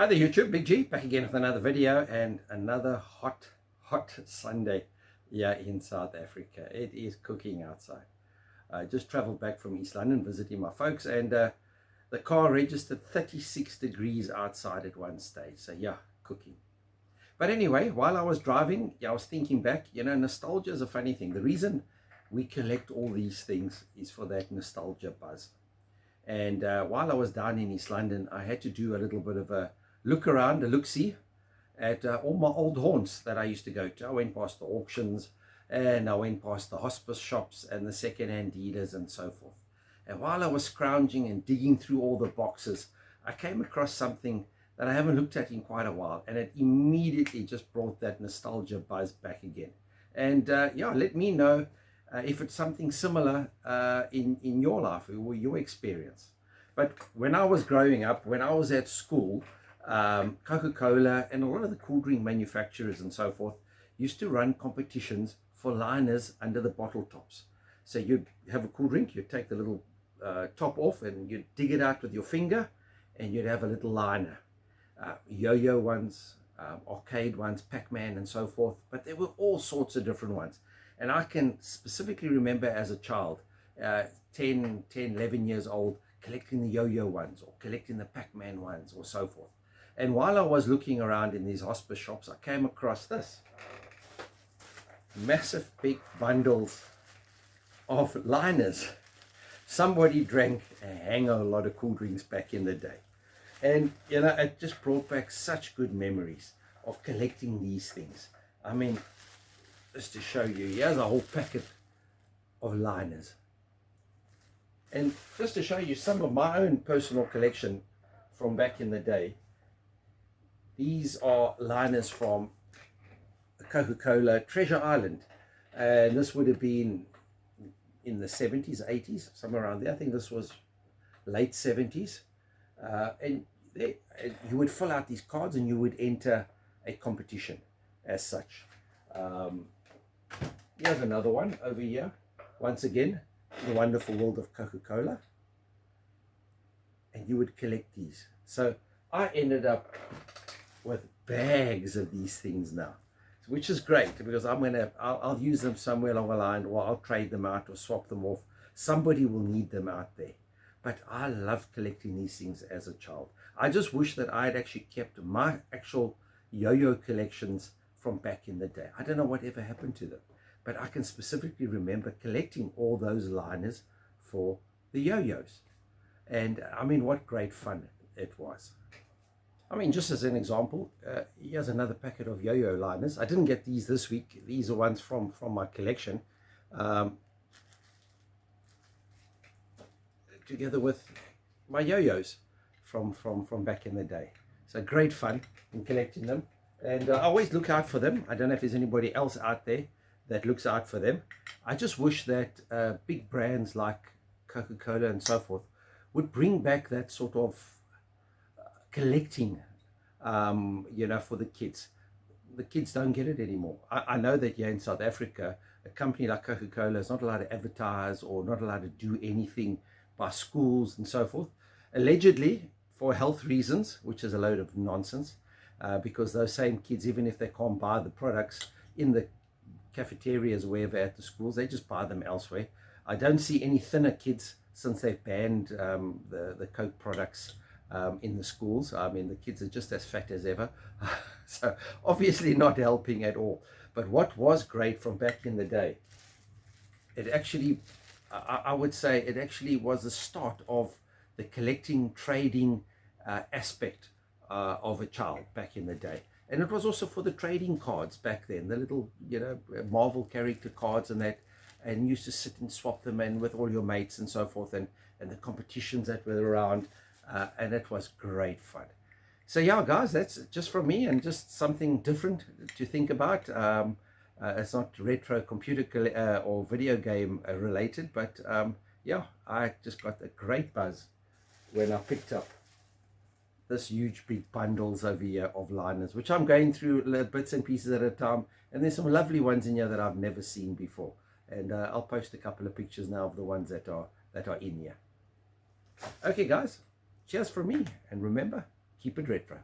Hi there YouTube, Big G, back again with another video and another hot Sunday here in South Africa. It is cooking outside. I just traveled back from East London visiting my folks, and the car registered 36 degrees outside at one stage. So yeah, cooking. But anyway, while I was driving, I was thinking back, nostalgia is a funny thing. The reason we collect all these things is for that nostalgia buzz. And while I was down in East London, I had to do a little bit of a look around, a look-see at all my old haunts that I used to go to. I went past the auctions, and I went past the hospice shops and the second-hand dealers and so forth. And while I was scrounging and digging through all the boxes, I came across something that I haven't looked at in quite a while, and it immediately just brought that nostalgia buzz back again. And let me know if it's something similar in your life or your experience. But when I was growing up, when I was at school, Coca-Cola and a lot of the cool drink manufacturers and so forth used to run competitions for liners under the bottle tops. So you'd have a cool drink, you'd take the little top off and you'd dig it out with your finger, and you'd have a little liner. Yo-yo ones, arcade ones, Pac-Man and so forth, but there were all sorts of different ones. And I can specifically remember as a child, 10, 11 years old, collecting the yo-yo ones or collecting the Pac-Man ones or so forth. And while I was looking around in these hospice shops, I came across this. Massive big bundles of liners. Somebody drank a hang of a lot of cool drinks back in the day. And, it just brought back such good memories of collecting these things. I mean, just to show you, here's a whole packet of liners. And just to show you some of my own personal collection from back in the day, these are liners from Coca-Cola Treasure Island. And this would have been in the 70s, 80s, somewhere around there. I think this was late 70s. And you would fill out these cards and you would enter a competition as such. Here's another one over here. Once again, the wonderful world of Coca-Cola. And you would collect these. So I ended up with bags of these things now, which is great because I'll use them somewhere along the line, or I'll trade them out or swap them off. Somebody will need them out there. But I loved collecting these things as a child. I just wish that I had actually kept my actual yo-yo collections from back in the day. I don't know whatever happened to them, but I can specifically remember collecting all those liners for the yo-yos. And I mean, what great fun it was. I mean, just as an example, here's another packet of yo-yo liners. I didn't get these this week. These are ones from my collection. Together with my yo-yos from back in the day. So great fun in collecting them. And I always look out for them. I don't know if there's anybody else out there that looks out for them. I just wish that big brands like Coca-Cola and so forth would bring back that sort of collecting, for the kids. The kids don't get it anymore. I know that here in South Africa, a company like Coca-Cola is not allowed to advertise or not allowed to do anything by schools and so forth, allegedly for health reasons, which is a load of nonsense, because those same kids, even if they can't buy the products in the cafeterias or wherever at the schools, they just buy them elsewhere. I don't see any thinner kids since they've banned the Coke products in the schools. I mean, the kids are just as fat as ever. So obviously not helping at all. But what was great from back in the day, it actually, I would say it actually was the start of the collecting, trading aspect of a child back in the day. And it was also for the trading cards back then, the little, Marvel character cards and that, and you used to sit and swap them in with all your mates and so forth, and the competitions that were around, and it was great fun. So yeah, guys, that's just from me and just something different to think about. It's not retro computer or video game related, but I just got a great buzz when I picked up this huge big bundles over here of liners, which I'm going through bits and pieces at a time, and there's some lovely ones in here that I've never seen before, and I'll post a couple of pictures now of the ones that are in here. Okay guys, cheers from me, and remember, keep it retro.